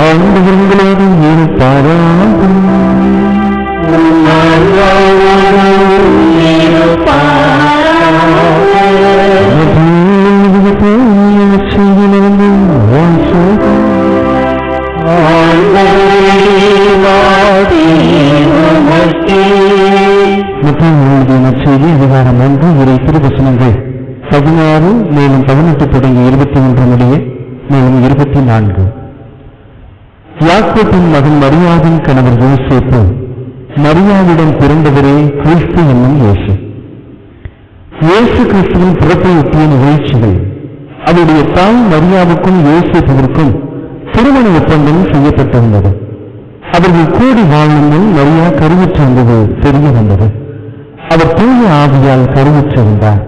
ஆண்டவர்களோடு இருப்பாராக. செய்தி அதிகாரம் 1 இறை திருவசனங்கள் 16 மேலும் 18 தொடங்கி 23 முடிய மேலும் 24. யாக்கோபின் மகன் மரியாவின் கணவர் யோசேப்பு, மரியாவிடம் பிறந்தவரே கிறிஸ்து என்னும் இயேசு. இயேசு கிறிஸ்துவின் பிறப்பை ஒட்டிய நிகழ்ச்சிகள். அவருடைய தாய் மரியாவுக்கும் யோசேப்புவிற்கும் திருமண ஒப்பந்தம் செய்யப்பட்டிருந்தது. அவர்கள் கூடி வாழும் முன் மரியா கருவுற்றிருந்தது தெரிய வந்தது. அவர் தூய ஆவியால் கருவுற்றிருந்தார்.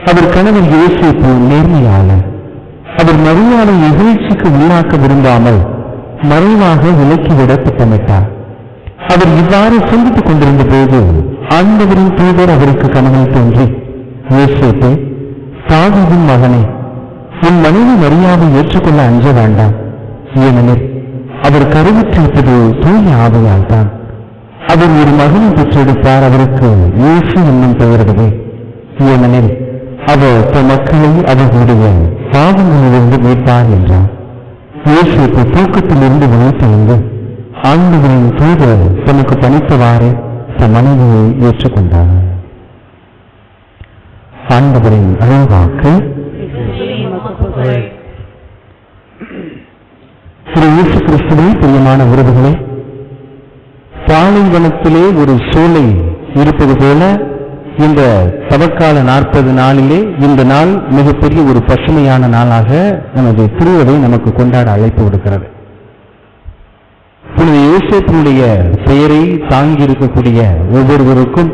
அவர் கணவர் யோசேப்பு நேர்மையாளர். அவர் மரியாதை இகழ்ச்சிக்கு உள்ளாக்க விரும்பாமல் மறைவாக விலக்கிவிட திட்டமிட்டார். அவர் இவ்வாறு சிந்தித்துக் கொண்டிருந்த போது ஆண்டவரின் தூதர் அவருக்கு கனவில் தோன்றி, யோசேப்பே, தாவீதின் மகனே, உன் மனைவி மரியாதை ஏற்றுக்கொள்ள அஞ்ச வேண்டாம். ஏனெனில் அவர் கருவுற்றிருப்பது தூய ஆவியால் தான். அவர் ஒரு மகனை பெற்றெடுப்பார். அவருக்கு இயேசு என்னும் பெயரிடுவே. ஏனெனில் அவர் தம் மக்களை அவர்களுடைய பாவங்களிலிருந்து மீட்பார் என்றார். யோசேப்பு தூக்கத்திலிருந்து விழித்தெழுந்து ஆண்டவரின் தூதர் தனக்கு பணித்தவாறு தம் மனைவியை ஏற்றுக்கொண்டார். ஆண்டவரின் அருள்வாக்கு. திரு இயேசு கிறிஸ்துவின் பிரியமான உறவுகளே, பாலைவனத்திலே ஒரு சோலை இருப்பது போல இந்த தவக்கால 40 நாளிலே இந்த நாள் மிகப்பெரிய ஒரு பசுமையான நாளாக நமது திருவதை நமக்கு கொண்டாட அழைப்பு விடுக்கிறது. புனித யோசேப்பினுடைய பெயரை தாங்கி இருக்கக்கூடிய ஒவ்வொருவருக்கும்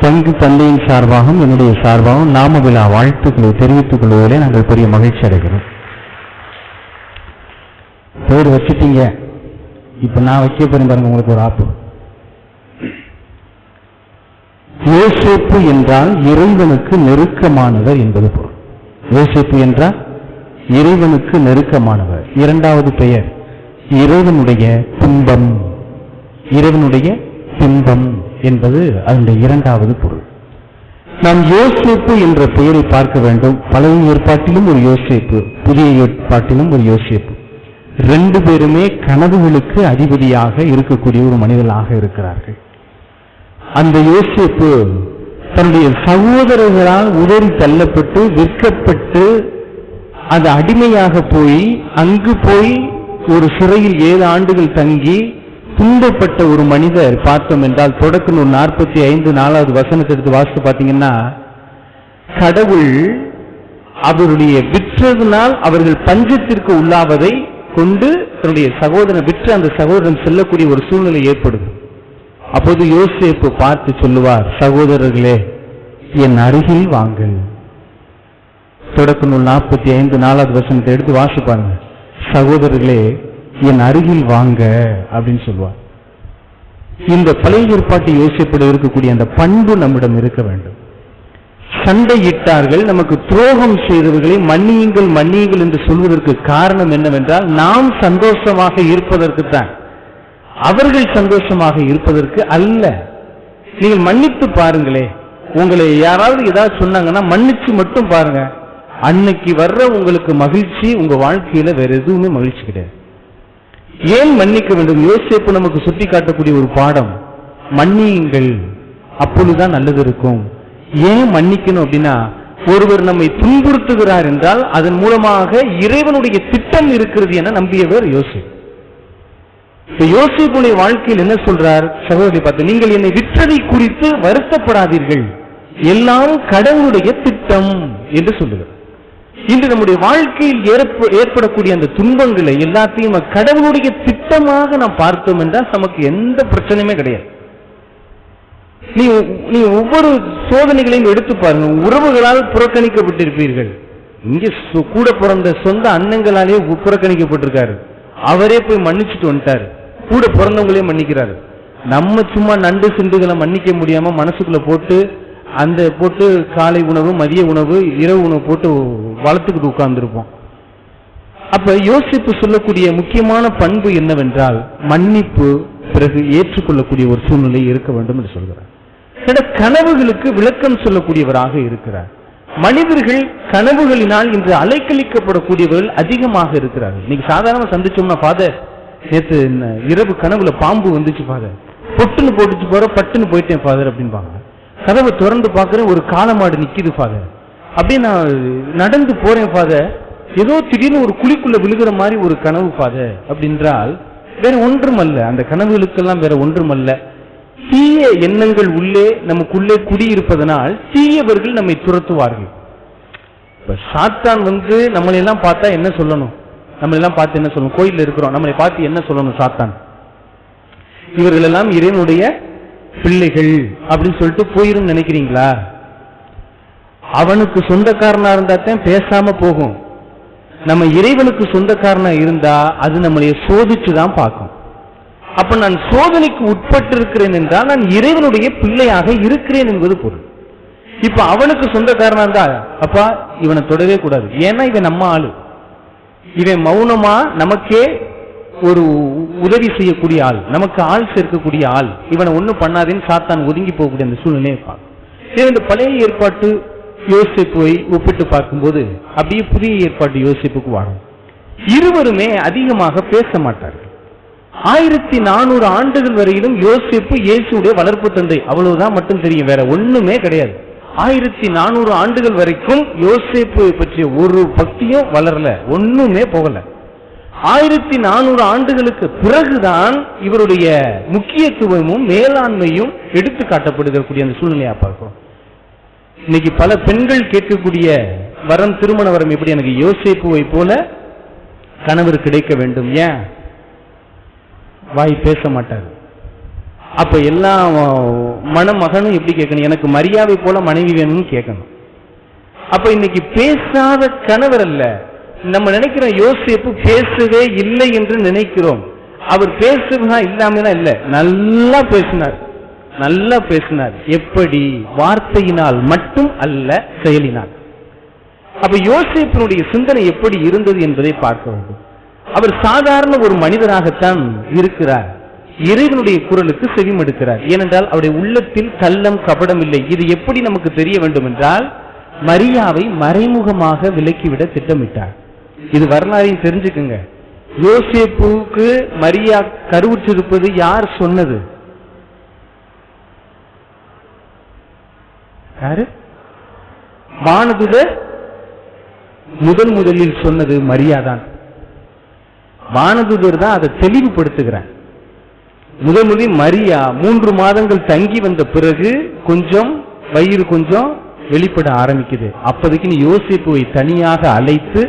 பங்கு தந்தையின் சார்பாகவும் என்னுடைய சார்பாகவும் நாம விழா வாழ்த்துக்களை தெரிவித்துக் கொள்வதிலே நாங்கள் பெரிய மகிழ்ச்சி அடைகிறோம். பேர் வச்சுட்டீங்க, இப்ப நான் வைக்க போறேன் பாருங்க உங்களுக்கு ஒரு ஆப்பு. யோசேப்பு என்றால் இறைவனுக்கு நெருக்கமானவர் என்பது பொருள். யோசேப்பு என்றால் இறைவனுக்கு நெருக்கமானவர். இரண்டாவது பெயர் இறைவனுடைய பிம்பம். இறைவனுடைய பிம்பம் என்பது அதனுடைய இரண்டாவது பொருள். நாம் யோசேப்பு என்ற பெயரை பார்க்க வேண்டும். பழைய ஏற்பாட்டிலும் ஒரு யோசேப்பு, புதிய ஏற்பாட்டிலும் ஒரு யோசேப்பு. ரெண்டு பேருமே கனவுகளுக்கு அதிபதியாக இருக்கக்கூடிய ஒரு மனிதர்களாக இருக்கிறார்கள். அந்த யோசேப்பு தன்னுடைய சகோதரர்களால் உதறி தள்ளப்பட்டு விற்கப்பட்டு அது அடிமையாக போய் அங்கு போய் ஒரு சிறையில் 7 ஆண்டுகள் தங்கி துன்பப்பட்ட ஒரு மனிதர் பார்த்தோம் என்றால், தொடக்க நூல் 45 4வது வசனத்தை எடுத்து வாசித்து பார்த்தீங்கன்னா, கடவுள் அவருடைய விற்றதுனால் அவர்கள் பஞ்சத்திற்கு உள்ளாவதை கொண்டு தன்னுடைய சகோதரன் விற்று அந்த சகோதரன் செல்லக்கூடிய ஒரு சூழ்நிலை ஏற்படுது. அப்போது யோசேப்பு பார்த்து சொல்லுவார், சகோதரர்களே என் அருகில் வாங்கள். தொடக்க நூல் 45 4வது வசனத்தை எடுத்து வாசிப்பாங்க. சகோதரர்களே என் அருகில் வாங்க அப்படின்னு சொல்லுவார். இந்த பழைய ஏற்பாட்டு யோசேப்பில் இருக்கக்கூடிய அந்த பண்பு நம்மிடம் இருக்க வேண்டும். சண்டையிட்டார்கள், நமக்கு துரோகம் செய்தவர்களை மன்னியுங்கள் மன்னியுங்கள் என்று சொல்வதற்கு காரணம் என்னவென்றால், நாம் சந்தோஷமாக இருப்பதற்குத்தான், அவர்கள் சந்தோஷமாக இருப்பதற்கு அல்ல. நீங்கள் மன்னித்து பாருங்களே, உங்களை யாராவது ஏதாவது சொன்னாங்கன்னா மன்னிச்சு மட்டும் பாருங்க, அன்னைக்கு வர்ற உங்களுக்கு மகிழ்ச்சி உங்க வாழ்க்கையில வேற எதுவுமே மகிழ்ச்சி கிடையாது. ஏன் மன்னிக்க வேண்டும்? யோசேப்பு நமக்கு சுட்டி காட்டக்கூடிய ஒரு பாடம், மன்னியுங்கள், அப்பொழுதுதான் நல்லது இருக்கும். ஏன் மன்னிக்கணும் அப்படின்னா, ஒருவர் நம்மை துன்புறுத்துகிறார் என்றால் அதன் மூலமாக இறைவனுடைய திட்டம் இருக்கிறது என நம்பியவர் யோசேப்பு. யோசேப்புடைய வாழ்க்கையில் என்ன சொல்றார்? சகோதரி பார்த்து, நீங்கள் என்னை விற்றதை குறித்து வருத்தப்படாதீர்கள், எல்லாம் கடவுளுடைய திட்டம் என்று சொல்லுகிறார். இன்று நம்முடைய வாழ்க்கையில் ஏற்படக்கூடிய அந்த துன்பங்களை எல்லாத்தையும் கடவுளுடைய திட்டமாக நாம் பார்த்தோம் என்றால் நமக்கு எந்த பிரச்சனையுமே கிடையாது. நீ ஒவ்வொரு சோதனைகளையும் எடுத்து பாருங்க. உறவுகளால் புறக்கணிக்கப்பட்டிருப்பீர்கள். இங்கே கூட பிறந்த சொந்த அண்ணங்களாலே புறக்கணிக்கப்பட்டிருக்காரு, அவரே போய் மன்னிச்சுட்டு வந்துட்டாரு. கூட பிறந்தவங்களே மன்னிக்கிறாரு. நம்ம சும்மா நண்டு சிண்டுகளை மன்னிக்க முடியாம மனசுக்குள்ள போட்டு காலை உணவு, மதிய உணவு, இரவு உணவு போட்டு வளர்த்துக்கிட்டு உட்கார்ந்துருப்போம். அப்ப யோசிப்பு சொல்லக்கூடிய முக்கியமான பண்பு என்னவென்றால் மன்னிப்பு, பிறகு ஏற்றுக்கொள்ளக்கூடிய ஒரு சூழ்நிலை இருக்க வேண்டும் என்று சொல்கிறார். கனவுகளுக்கு விளக்கம் சொல்லக்கூடியவராக இருக்கிறார். மனிதர்கள் கனவுகளினால் இன்று அலைக்கழிக்கப்படக்கூடியவர்கள் அதிகமாக இருக்கிறார்கள். இன்னைக்கு சாதாரண சந்திச்சோம்னா, ஃபாதர் நேற்று இரவு கனவுல பாம்பு வந்துச்சு ஃபாதர், பொட்டுன்னு போட்டுச்சு போற, பட்டுன்னு போயிட்டேன் ஃபாதர் அப்படின்பாங்க. கதவை திறந்து பார்க்கிறேன், ஒரு காளமாடு நிக்குது ஃபாதர். அப்படியே நான் நடந்து போறேன் ஃபாதர், ஏதோ திடீர்னு ஒரு குழிக்குள்ள விழுகிற மாதிரி ஒரு கனவு ஃபாதர் அப்படின்றால் வேற ஒன்றுமல்ல. அந்த கனவுகளுக்கெல்லாம் வேற ஒன்றுமல்ல, தீய எண்ணங்கள் உள்ளே நமக்குள்ளே குடியிருப்பதனால் தீயவர்கள் நம்மை துரத்துவார்கள். சாத்தான் நம்மளை எல்லாம் பார்த்தா என்ன சொல்லணும்? நம்மளை எல்லாம் பார்த்து என்ன சொல்லணும்? கோயில்ல இருக்கிறோம், நம்மளை பார்த்து என்ன சொல்லணும் சாத்தான்? இவர்கள் எல்லாம் இறைவனுடைய பிள்ளைகள் அப்படின்னு சொல்லிட்டு போயிரும் நினைக்கிறீங்களா? அவனுக்கு சொந்தக்காரனா இருந்தா தான் பேசாம போகும். நம்ம இறைவனுக்கு சொந்தக்காரனா இருந்தா அது நம்மளைய சோதிச்சுதான் பார்க்கும். அப்ப நான் சோதனைக்கு உட்பட்டு இருக்கிறேன் என்றால் நான் இறைவனுடைய பிள்ளையாக இருக்கிறேன் என்பது பொருள். இப்ப அவனுக்கு சொந்தக்காரனா இருந்தா அப்பா இவனை தொடவே கூடாது, ஏன்னா இவன் நம்ம ஆளு, இவன் மௌனமா நமக்கே ஒரு உதவி செய்யக்கூடிய ஆள், நமக்கு ஆள் சேர்க்கக்கூடிய ஆள், இவனை ஒண்ணும் பண்ணாதேன்னு சாத்தான் ஒதுங்கி போகக்கூடிய அந்த சூழ்நிலையை பார்க்கும். இந்த பழைய ஏற்பாட்டு யோசிப்பை ஒப்பிட்டு பார்க்கும்போது அப்படியே புதிய ஏற்பாட்டு யோசிப்புக்கு வரும். இருவருமே அதிகமாக பேச மாட்டார்கள். 1400 ஆண்டுகள் வரையிலும் யோசிப்பு இயேசுடைய வளர்ப்பு தந்தை, அவ்வளவுதான் மட்டும் தெரியும், வேற ஒண்ணுமே கிடையாது. 1400 ஆண்டுகள் வரைக்கும் யோசிப்பு பற்றிய ஒரு பக்தியும் வளரல, ஒண்ணுமே போகல. 1400 ஆண்டுகளுக்கு பிறகுதான் இவருடைய முக்கியத்துவமும் மேலாண்மையும் எடுத்து காட்டப்படுகக்கூடிய அந்த சூழ்நிலையா பார்க்கிறோம். இன்னைக்கு பல பெண்கள் கேட்கக்கூடிய வரம், திருமண வரம் எப்படி? எனக்கு யோசேப்புவை போல கணவர் கிடைக்க வேண்டும். ஏன்? வாய் பேச மாட்டார். அப்ப எல்லா மணமகனும் எப்படி கேட்கணும்? எனக்கு மரியாதை போல மனைவி வேணும்னு கேட்கணும். அப்ப இன்னைக்கு பேசாத கணவர் அல்ல, நம்ம நினைக்கிறோம் யோசேப்பு பேசவே இல்லை என்று நினைக்கிறோம். அவர் பேசுவதா இல்லாம இல்ல, நல்லா பேசினார், நல்லா பேசினார். எப்படி? வார்த்தையினால் மட்டும் அல்ல, செயலினால். அப்ப யோசேப்பினுடைய சிந்தனை எப்படி இருந்தது என்பதை பார்க்க வேண்டும். அவர் சாதாரண ஒரு மனிதராகத்தான் இருக்கிறார், இறைவனுடைய குரலுக்கு செவிமடுக்கிறார். ஏனென்றால் அவருடைய உள்ளத்தில் கள்ளம் கபடம் இல்லை. இது எப்படி நமக்கு தெரிய வேண்டும் என்றால், மரியாவை மறைமுகமாக விலக்கிவிட திட்டமிட்டார். இது வரலாறையும் தெரிஞ்சுக்குங்க. யோசேப்புக்கு மரியா கருவுற்றிருப்பது யார் சொன்னது? யாரு? வானதூதர் முதலில் சொன்னது மரியாதான். வானதூதர் தான் அதை தெளிவுபடுத்துகிறார். முதலில் மரியா 3 மாதங்கள் தங்கி வந்த பிறகு கொஞ்சம் வயிறு கொஞ்சம் வெளிப்பட ஆரம்பிக்குது. அப்போதைக்கு நீ யோசேப்புவை தனியாக அழைத்து,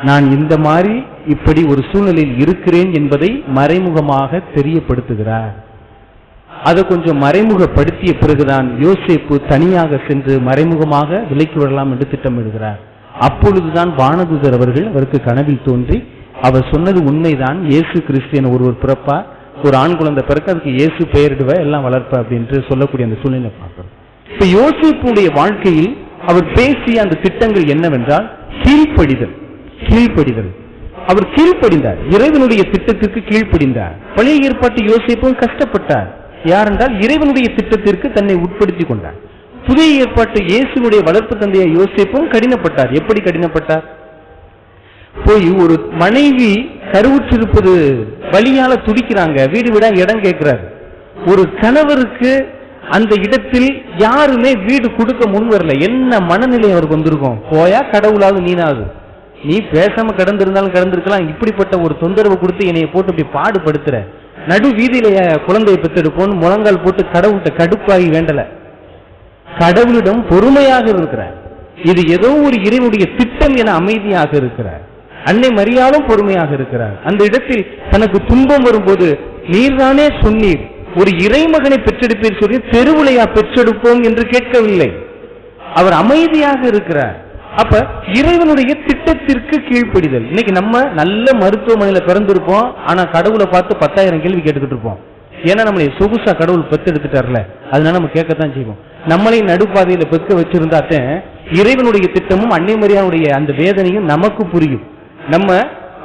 நான் இந்த மாதிரி இப்படி ஒரு சூழ்நிலையில் இருக்கிறேன் என்பதை மறைமுகமாக தெரியப்படுத்துகிறார். அதை கொஞ்சம் மறைமுகப்படுத்திய பிறகுதான் யோசேப்பு தனியாக சென்று மறைமுகமாக விலக்கி விடலாம் என்று திட்டமிடுகிறார். அப்பொழுதுதான் வானதூதர் அவர்கள் அவருக்கு கனவில் தோன்றி, அவர் சொன்னது உண்மைதான், இயேசு கிறிஸ்து என ஒருவர் பிறப்பா, ஒரு ஆண் குழந்தை பிறக்க, அதுக்கு இயேசு பெயரிடுவ, எல்லாம் வளர்ப்ப அப்படின்னு சொல்லக்கூடிய அந்த சூழ்நிலை பார்க்கிறோம். இப்ப யோசேப்புடைய வாழ்க்கையில் அவர் பேசிய அந்த திட்டங்கள் என்னவென்றால் கீழ்ப்படிதல். கீழ்ப்படிதல். அவர் கீழ்ப்படிந்தார், இறைவனுடைய திட்டத்திற்கு கீழ்ப்படிந்தார். பழைய ஏற்பாட்டு யோசேப்பும் கஷ்டப்பட்டார். யாரென்றால் இறைவனுடைய திட்டத்திற்கு தன்னை உட்படுத்திக் கொண்டார். புதிய ஏற்பாட்டு இயேசுடைய வளர்ப்பு தந்தைய யோசேப்பும் கடினப்பட்டார். எப்படி கடினப்பட்டார்? போய் ஒரு மனைவி கருவுற்றிருப்பது வழியால துடிக்கிறாங்க, வீடு வீடா இடம் கேட்கிறார். ஒரு கணவருக்கு அந்த இடத்தில் யாருமே வீடு கொடுக்க முன் வரல. என்ன மனநிலை அவருக்கு வந்திருக்கும்? போயா கடவுளாவது நீனாவது, நீ பேசாம கடந்திருந்தாலும் கடந்திருக்கலாம், இப்படிப்பட்ட ஒரு தொந்தரவு கொடுத்து என்னைய போட்டு இப்படி பாடுபடுத்துற, நடு வீதியில குழந்தையை பெற்றெடுப்போன்னு முழங்கால் போட்டு கடவுள்கிட்ட கடுப்பாகி வேண்டல. கடவுளிடம் பொறுமையாக இருக்கிறார். இது ஏதோ ஒரு இறைவனுடைய திட்டம் என அமைதியாக இருக்கிறார். அன்னை மரியாளும் பொறுமையாக இருக்கிறார். அந்த இடத்தில் தனக்கு துன்பம் வரும்போது, நீர்தானே சொன்னீர் ஒரு இறைமகனை பெற்றெடுப்பீர் சொல்லி தெருவுலையா பெற்றெடுப்போம் என்று கேட்கவில்லை. அவர் அமைதியாக இருக்கிறார். அப்ப இறைவனுடைய திட்டத்திற்கு கீழ்ப்படிதல். இன்னைக்கு நம்ம நல்ல மருத்துவமனையில பிறந்திருப்போம், ஆனா கடவுளை பார்த்து 10,000 கேள்வி கேட்டுக்கிட்டு இருப்போம். ஏன்னா நம்மளை சொகுசா கடவுள் பெற்றெடுத்துட்டார்ல, அதனால நம்ம கேட்கத்தான் செய்வோம். நம்மளை நடுப்பாதையில பெற்க வச்சிருந்தாத்தேன் இறைவனுடைய திட்டமும் அன்னை மரியாளுடைய அந்த வேதனையும் நமக்கு புரியும். நம்ம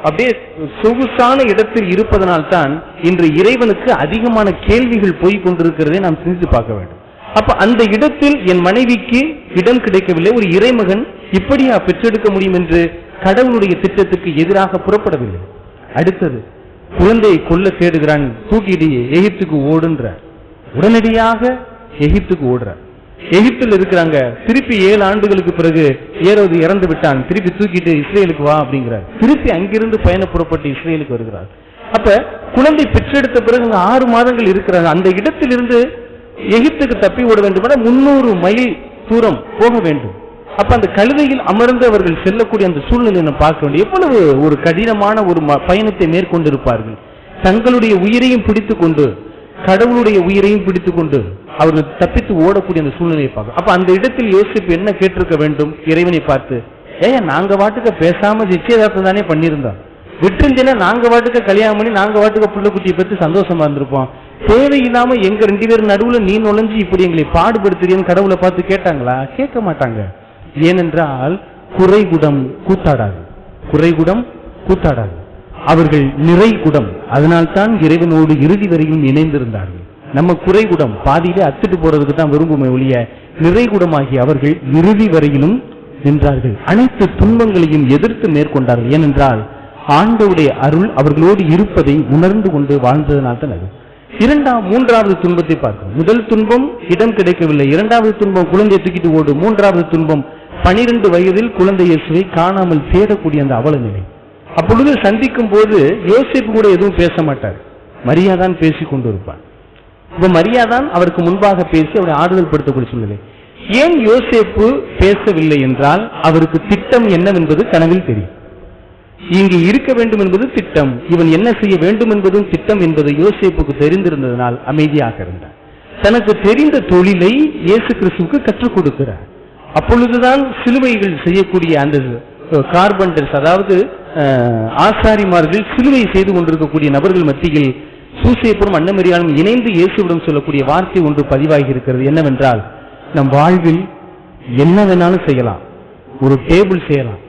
அப்படியே சொகுசான இடத்தில் இருப்பதனால்தான் இன்று இறைவனுக்கு அதிகமான கேள்விகள் போய் கொண்டிருக்கிறதை நாம் சிந்தித்து பார்க்க வேண்டும். அப்ப அந்த இடத்தில் என் மனைவிக்கு இடம் கிடைக்கவில்லை, ஒரு இறைமகன் இப்படியா பெற்றெடுக்க முடியும் என்று கடவுளுடைய திட்டத்துக்கு எதிராக புறப்படவில்லை. அடுத்தது, குழந்தையை கொல்ல தேடுகிறான், தூக்கிட்டு எகிப்துக்கு ஓடுன்ற, உடனடியாக எகிப்துக்கு ஓடுறார். எகிப்தில் இருக்கிறாங்க. திருப்பி 7 ஆண்டுகளுக்கு பிறகு ஏரோது இறந்து விட்டான், திருப்பி தூக்கிட்டு இஸ்ரேலுக்கு வா அப்படிங்கிறார். திருப்பி அங்கிருந்து பயண புறப்பட்டு இஸ்ரேலுக்கு வருகிறார். அப்ப குழந்தை பெற்றெடுத்த பிறகு 6 மாதங்கள் இருக்கிறாங்க. அந்த இடத்திலிருந்து எகிப்துக்கு தப்பி ஓட வேண்டும், 300 மைல் தூரம் போக வேண்டும். அப்ப அந்த கழுதையில் அமர்ந்து அவர்கள் செல்லக்கூடிய அந்த சூழ்நிலை பார்க்க வேண்டும். எவ்வளவு ஒரு கடினமான ஒரு பயணத்தை மேற்கொண்டிருப்பார்கள். தங்களுடைய உயிரையும் பிடித்துக் கொண்டு, கடவுளுடைய உயிரையும் பிடித்துக் கொண்டு அவர்கள் தப்பித்து ஓடக்கூடிய அந்த சூழ்நிலையை பார்க்க. அப்ப அந்த இடத்தில் யோசிப்பு என்ன கேட்டிருக்க வேண்டும் இறைவனை பார்த்து? நாங்க வாட்டுக்க பேசாம நிச்சயதார்த்தம் தானே பண்ணியிருந்தோம், விட்டுருந்தேன்னா நாங்க வாட்டுக்க கல்யாணம் பண்ணி நாங்க வாட்டுக்க புள்ள குட்டியை பற்றி சந்தோஷமா இருந்திருப்போம். தேவையில்லாம எங்க 2 பேர் நடுவுல நீ நுழைஞ்சு இப்படி எங்களை பாடுபடுத்துறீன்னு கடவுளை பார்த்து கேட்டாங்களா? கேட்க மாட்டாங்க. ஏனென்றால் குறைகுடம் கூத்தாடாது, குறைகுடம் கூத்தாடாது. அவர்கள் நிறைகுடம். அதனால்தான் இறைவனோடு இறுதி வரையும் இணைந்திருந்தார்கள். நம்ம குறைகுடம் பாதியிலே அத்துட்டு போறதுக்கு தான் விரும்புமே ஒழிய, நிறைகுடமாகி அவர்கள் இறுதி வரையிலும் நின்றார்கள். அனைத்து துன்பங்களையும் எதிர்த்து மேற்கொண்டார்கள். ஏனென்றால் ஆண்டவருடைய அருள் அவர்களோடு இருப்பதை உணர்ந்து கொண்டு வாழ்ந்ததனால் தான் அது. 3வது துன்பத்தை பார்க்கிறோம். முதல் துன்பம் இடம் கிடைக்கவில்லை, 2வது துன்பம் குழந்தையை தூக்கிட்டு ஓடு, 3வது துன்பம் 12 வயதில் குழந்தை இயேசுவை காணாமல் தேடக்கூடிய அந்த அவல நிலை. அப்பொழுது சந்திக்கும் போது யோசேப்பு கூட எதுவும் பேச மாட்டார், மரியாதான் பேசிக் கொண்டிருப்பார். இப்ப மரியாதான் அவருக்கு முன்பாக பேசி அவரை ஆறுதல் படுத்தக்கூடிய சூழ்நிலை. ஏன் யோசேப்பு பேசவில்லை என்றால் அவருக்கு திட்டம் என்னவென்பது கனவில் தெரியும். இங்கு இருக்க வேண்டும் என்பது திட்டம், இவன் என்ன செய்ய வேண்டும் என்பதும் திட்டம் என்பது யோசேப்புக்கு தெரிந்திருந்ததனால் அமைதியாக இருந்தார். தனக்கு தெரிந்த தொழிலை இயேசு கிறிஸ்துவுக்கு கற்றுக் கொடுக்கிறார். அப்பொழுதுதான் சிலுவைகள் செய்யக்கூடிய அந்த கார்பெண்டர்ஸ், அதாவது ஆசாரிமார்கள் சிலுவை செய்து கொண்டிருக்கக்கூடிய நபர்கள் மத்தியில் சூசேப்பரும் அன்னமரியாலும் இணைந்து இயேசுவிடம் சொல்லக்கூடிய வார்த்தை ஒன்று பதிவாகி இருக்கிறது. என்னவென்றால், நம் வாழ்வில் என்ன வேணாலும் செய்யலாம், ஒரு டேபிள் செய்யலாம்,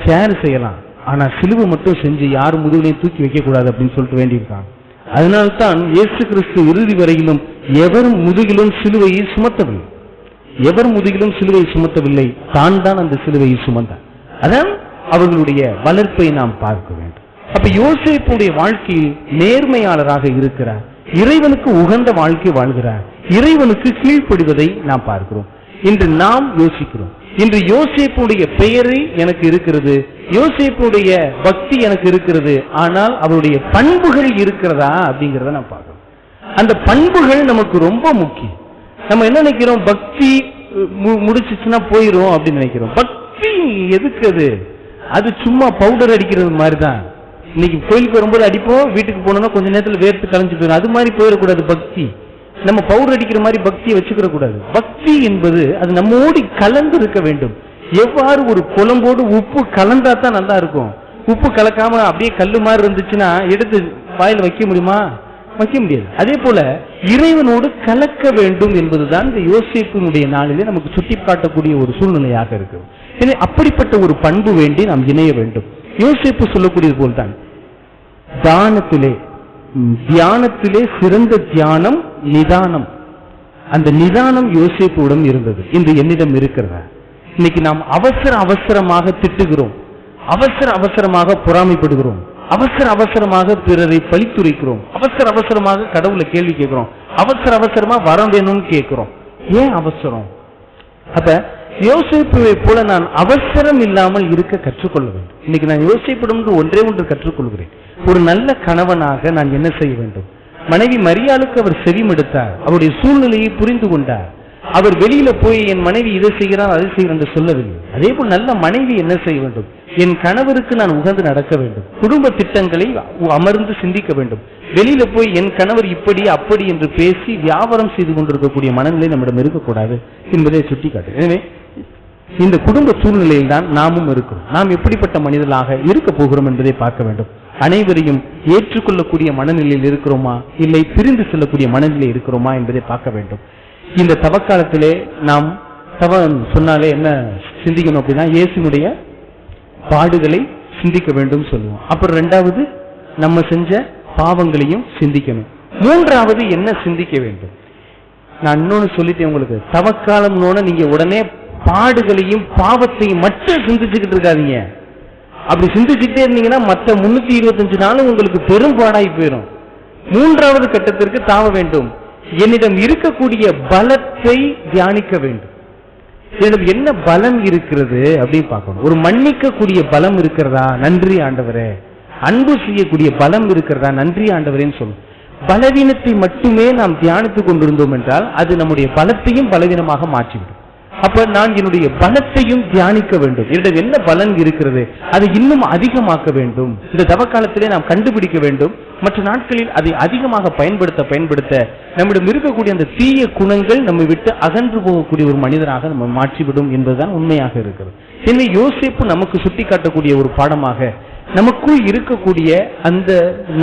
சேர் செய்யலாம், ஆனா சிலுவை மட்டும் செஞ்சு யார் முதுகிலையும் தூக்கி வைக்க கூடாது அப்படின்னு சொல்லிட்டு வேண்டியிருக்காங்க. அதனால்தான் இயேசு கிறிஸ்து இறுதி வரையிலும் எவர் முதுகிலும் சிலுவையை சுமத்தவில்லை, எவர் முதுகிலும் சிலுவையை சுமத்தவில்லை, தான் தான் அந்த சிலுவையை சுமந்தார். அதான் அவர்களுடைய வளர்ப்பை நாம் பார்க்க வேண்டும். அப்ப யோசேப்புடைய வாழ்க்கையில் நேர்மையாளராக இருக்கிறார், இறைவனுக்கு உகந்த வாழ்க்கை வாழ்கிறார், இறைவனுக்கு கீழ்ப்படிவதை நாம் பார்க்கிறோம். இன்று நாம் யோசிக்கிறோம், இன்று யோசேப்புடைய பெயரை எனக்கு இருக்கிறது, யோசேப்புடைய பக்தி எனக்கு இருக்கிறது, ஆனால் அவருடைய பண்புகள் இருக்கிறதா அப்படிங்கிறத நான் பார்க்கிறோம். அந்த பண்புகள் நமக்கு ரொம்ப முக்கியம். நம்ம என்ன நினைக்கிறோம், பக்தி முடிச்சுச்சுன்னா போயிரும் அப்படின்னு நினைக்கிறோம். பக்தி எதுக்கு? அது சும்மா பவுடர் அடிக்கிறது மாதிரி தான். இன்னைக்கு கோயிலுக்கு வரும்போது அடிப்போம், வீட்டுக்கு போனோம்னா கொஞ்ச நேரத்தில் வேர்த்து கலைஞ்சு போயிடும். அது மாதிரி போயிடக்கூடாது பக்தி. நம்ம பவுடர் அடிக்கிற மாதிரி பக்தியை வச்சுக்கிற கூடாது. பக்தி என்பது அது நம்மோடு கலந்து இருக்க வேண்டும். எவ்வாறு ஒரு குழம்போடு உப்பு கலந்தா தான் நல்லா இருக்கும். உப்பு கலக்காம அப்படியே கல்லு மாதிரி இருந்துச்சுன்னா எடுத்து வாயில் வைக்க முடியுமா? வைக்க முடியாது. அதே போல இறைவனோடு கலக்க வேண்டும் என்பதுதான் இந்த யோசேப்பினுடைய நாளிலே நமக்கு சுட்டி காட்டக்கூடிய ஒரு சூழ்நிலையாக இருக்கு. எனவே அப்படிப்பட்ட ஒரு பண்பு வேண்டி நாம் இணைய வேண்டும். யோசேப்பு சொல்லக்கூடியது போல்தான், தானத்திலே தியானத்திலே சிறந்த தியானம் நிதானம். அந்த நிதானம் யோசேப்புடன் இருந்தது, இன்று என்னிடம் இருக்கிறதா? இன்னைக்கு நாம் அவசரமாக திட்டுகிறோம், அவசரமாக பொறாமைப்படுகிறோம், அவசரமாக பிறரை பழித்துரைக்கிறோம், அவசரமாக கடவுளை கேள்வி கேட்கிறோம், அவசரமா வரம் வேணும்னு கேட்கிறோம். ஏன் அவசரம்? அப்ப யோசேப்புவை போல நான் அவசரம் இல்லாமல் இருக்க கற்றுக்கொள்ள வேண்டும். இன்னைக்கு நான் யோசேப்பிடம் ஒன்று கற்றுக்கொள்கிறேன். ஒரு நல்ல கணவனாக நான் என்ன செய்ய வேண்டும்? மனைவி மரியாளுக்கு அவர் செவிமடுத்தார், அவருடைய சூழ்நிலையை புரிந்து கொண்டார். அவர் வெளியில போய் என் மனைவி இதை செய்கிறார் அதை செய்கிறார் என்று சொல்லவில்லை. அதே போல் நல்ல மனைவி என்ன செய்ய வேண்டும்? என் கணவருக்கு நான் உகந்து நடக்க வேண்டும், குடும்ப திட்டங்களை அமர்ந்து சிந்திக்க வேண்டும். வெளியில போய் என் கணவர் இப்படி அப்படி என்று பேசி வியாபாரம் செய்து கொண்டிருக்கக்கூடிய மனநிலை நம்மிடம் இருக்கக்கூடாது என்பதை சுட்டிக்காட்டு. எனவே இந்த குடும்ப சூழ்நிலையில் தான் நாமும் இருக்கிறோம். நாம் எப்படிப்பட்ட மனிதர்களாக இருக்க போகிறோம் என்பதை பார்க்க வேண்டும். அனைவரையும் ஏற்றுக்கொள்ளக்கூடிய மனநிலையில் இருக்கிறோமா, இல்லை பிரிந்து செல்லக்கூடிய மனநிலை இருக்கிறோமா என்பதை பார்க்க வேண்டும். இந்த தவக்காலத்திலே நாம் தவம் சொன்னாலே என்ன சிந்திக்கணும் அப்படின்னா, இயேசுனுடைய பாடுகளை சிந்திக்க வேண்டும் சொல்லுவோம். அப்புறம் ரெண்டாவது நம்ம செஞ்ச பாவங்களையும் சிந்திக்கணும். மூன்றாவது என்ன சிந்திக்க வேண்டும்? நான் இன்னொன்னு சொல்லிட்டேன் உங்களுக்கு, தவக்காலம்னோட நீங்க உடனே பாடுகளையும் பாவத்தையும் மட்டும் சிந்திச்சுக்கிட்டு இருக்காதீங்க. அப்படி சிந்திச்சுக்கிட்டே இருந்தீங்கன்னா மற்ற 325 நாளும் உங்களுக்கு பெரும் பாடாகி போயிடும். மூன்றாவது கட்டத்திற்கு தாவ வேண்டும். என்னிடம் இருக்கக்கூடிய பலத்தை தியானிக்க வேண்டும். என்னிடம் என்ன பலம் இருக்கிறது அப்படின்னு பார்க்கணும். ஒரு மன்னிக்கக்கூடிய பலம் இருக்கிறதா? நன்றி ஆண்டவரே. அன்பு செய்யக்கூடிய பலம் இருக்கிறதா? நன்றி ஆண்டவரேன்னு சொல்லணும். பலவீனத்தை மட்டுமே நாம் தியானித்துக் கொண்டிருந்தோம் என்றால் அது நம்முடைய பலத்தையும் பலவீனமாக மாற்றிவிடும். அப்ப நான் என்னுடைய பலத்தையும் தியானிக்க வேண்டும். என்னிடம் என்ன பலன் இருக்கிறது அதை இன்னும் அதிகமாக்க வேண்டும். இந்த தவக்காலத்திலே நாம் கண்டுபிடிக்க வேண்டும். மற்ற நாட்களில் அதை அதிகமாக பயன்படுத்த நம்மிடம் இருக்கக்கூடிய அந்த தீய குணங்கள் நம்மை விட்டு அகன்று போகக்கூடிய ஒரு மனிதராக நம்ம மாற்றிவிடும் என்பதுதான் உண்மையாக இருக்கிறது. எனவே யோசேப்பு நமக்கு சுட்டி காட்டக்கூடிய ஒரு பாடமாக நமக்குள் இருக்கக்கூடிய அந்த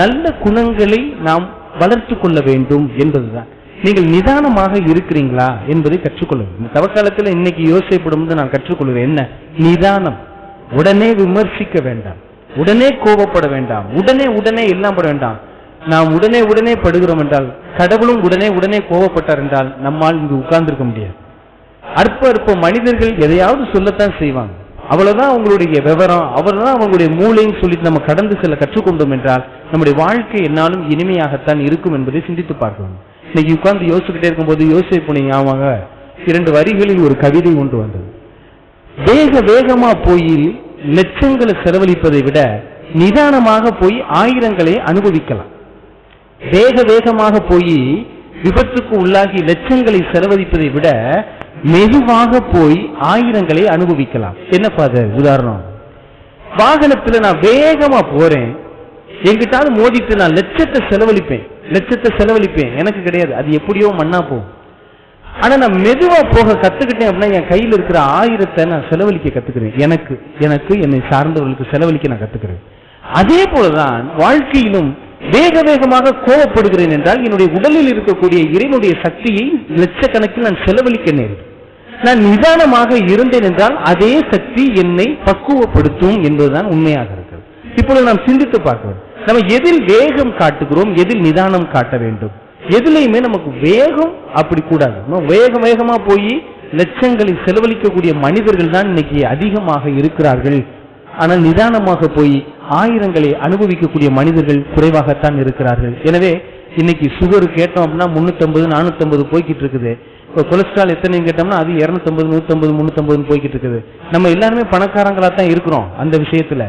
நல்ல குணங்களை நாம் வளர்த்து கொள்ள வேண்டும் என்பதுதான். நீங்கள் நிதானமாக இருக்கிறீங்களா என்பதை கற்றுக்கொள்ள வேண்டும். தவக்காலத்தில் இன்னைக்கு யோசிப்படும் நான் கற்றுக்கொள்கிறேன் என்ன? நிதானம். உடனே விமர்சிக்க வேண்டாம், உடனே கோபப்பட வேண்டாம், உடனே எல்லாம் பட வேண்டாம். நாம் உடனே படுகிறோம் என்றால், கடவுளும் உடனே கோபப்பட்டார் என்றால் நம்மால் இங்கு உட்கார்ந்திருக்க முடியாது. அற்ப மனிதர்கள் எதையாவது சொல்லத்தான் செய்வாங்க. அவ்வளவுதான் அவங்களுடைய விவரம், அவ்வளவுதான் அவங்களுடைய மூளைன்னு சொல்லிட்டு நம்ம கடந்து செல்ல கற்றுக்கொண்டோம் என்றால் நம்முடைய வாழ்க்கை என்னாலும் இனிமையாகத்தான் இருக்கும் என்பதை சிந்தித்து பார்க்கணும். இன்னைக்கு உட்கார்ந்து யோசிச்சுக்கிட்டே இருக்கும்போது யோசிப்பு ஞாபக 2 வரிகளில் ஒரு கவிதை ஒன்று வந்தது. வேகமா போய் லட்சங்களை செலவழிப்பதை விட நிதானமாக போய் ஆயிரங்களை அனுபவிக்கலாம். வேகமாக போய் விபத்துக்கு உள்ளாகி லட்சங்களை செலவழிப்பதை விட மெதுவாக போய் ஆயிரங்களை அனுபவிக்கலாம். என்னப்பா அது உதாரணம்? வாகனத்துல நான் வேகமா போறேன், எங்கிட்டாவது மோதிட்டு நான் லட்சத்தை செலவழிப்பேன், எனக்கு கிடையாது, அது எப்படியோ மண்ணா போகும். ஆனா நான் மெதுவா போக கத்துக்கிட்டேன் அப்படின்னா என் கையில் இருக்கிற 1000 நான் செலவழிக்க கத்துக்கிறேன். எனக்கு என்னை சார்ந்தவர்களுக்கு செலவழிக்க நான் கத்துக்கிறேன். அதே போலதான் வாழ்க்கையிலும் வேகமாக கோபப்படுகிறேன் என்றால் என்னுடைய உடலில் இருக்கக்கூடிய இறைவனுடைய சக்தியை லட்சக்கணக்கில் நான் செலவழிக்க நேரிடும். நான் நிதானமாக இருந்தேன் என்றால் அதே சக்தி என்னை பக்குவப்படுத்தும் என்பதுதான் உண்மையாக இருக்கிறது. இப்பொழுது நாம் சிந்தித்து பார்க்கிறோம், நம்ம எதில் வேகம் காட்டுகிறோம், எதில் நிதானம் காட்ட வேண்டும்? எதுலையுமே நமக்கு வேகம் அப்படி கூடாது. வேகமா போய் லட்சங்களை செலவழிக்கக்கூடிய மனிதர்கள் தான் இன்னைக்கு அதிகமாக இருக்கிறார்கள். ஆனால் நிதானமாக போய் ஆயிரங்களை அனுபவிக்கக்கூடிய மனிதர்கள் குறைவாகத்தான் இருக்கிறார்கள். எனவே இன்னைக்கு சுகர் கேட்டோம் அப்படின்னா 350 450 போய்கிட்டு இருக்குது. இப்போ கொலஸ்ட்ரால் எத்தனை கேட்டோம்னா அது 250 150 350 போய்கிட்டு இருக்குது. நம்ம எல்லாருமே பணக்காரங்களா தான் இருக்கிறோம் அந்த விஷயத்துல.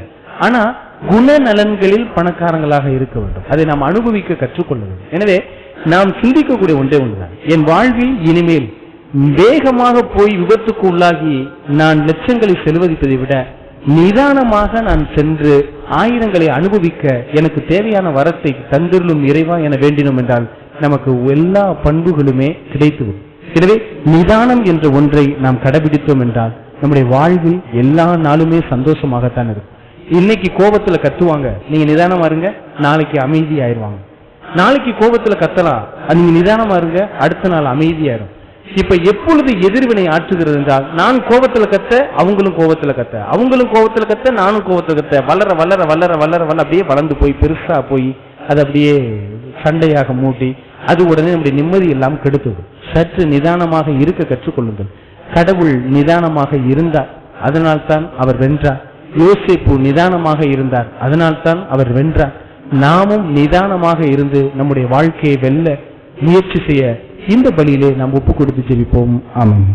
ஆனா குணநலன்களில் பணக்காரங்களாக இருக்க வேண்டும். அதை நாம் அனுபவிக்க கற்றுக்கொள்ள வேண்டும். எனவே நாம் சிந்திக்கக்கூடிய ஒன்றே ஒன்றுதான், என் வாழ்வில் இனிமேல் வேகமாக போய் விபத்துக்கு உள்ளாகி நான் லட்சங்களை செலவழிப்பதை விட நிதானமாக நான் சென்று ஆயிரங்களை அனுபவிக்க எனக்கு தேவையான வரத்தை தந்திருளும் இறைவா என வேண்டினோம் என்றால் நமக்கு எல்லா பண்புகளுமே கிடைத்துவிடும். எனவே நிதானம் என்ற ஒன்றை நாம் கடைபிடித்தோம் என்றால் நம்முடைய வாழ்வில் எல்லா நாளுமே சந்தோஷமாகத்தான் இருக்கும். இன்னைக்கு கோபத்துல கத்துவாங்க, நீங்க நிதானமா இருங்க, நாளைக்கு அமைதி ஆயிடுவாங்க. நாளைக்கு கோபத்துல கத்தலாம், நீங்க நிதானமா இருங்க, அடுத்த நாள் அமைதியாயிரும். இப்ப எப்பொழுது எதிர்வினை ஆற்றுகிறது என்றால், நான் கோபத்துல கத்த அவங்களும் கோபத்துல கத்த, அவங்களும் கோபத்துல கத்த நானும் கோபத்துல கத்த, வளர வளர வளர வளர வளர அப்படியே வளர்ந்து போய் பெருசா போய் அது அப்படியே சண்டையாக மூட்டி அது உடனே நம்முடைய நிம்மதி எல்லாம் கெடுத்தது. சற்று நிதானமாக இருக்க கற்றுக்கொள்ளுங்கள். கடவுள் நிதானமாக இருந்தார், அதனால்தான் அவர் வென்றார். யோசேப்பு நிதானமாக இருந்தார், அதனால்தான் அவர் வென்றார். நாமும் நிதானமாக இருந்து நம்முடைய வாழ்க்கையை வெல்ல முயற்சி செய்ய இந்த பலியிலே நாம் ஒப்புக் கொடுத்து ஜெபிப்போம். ஆமென்.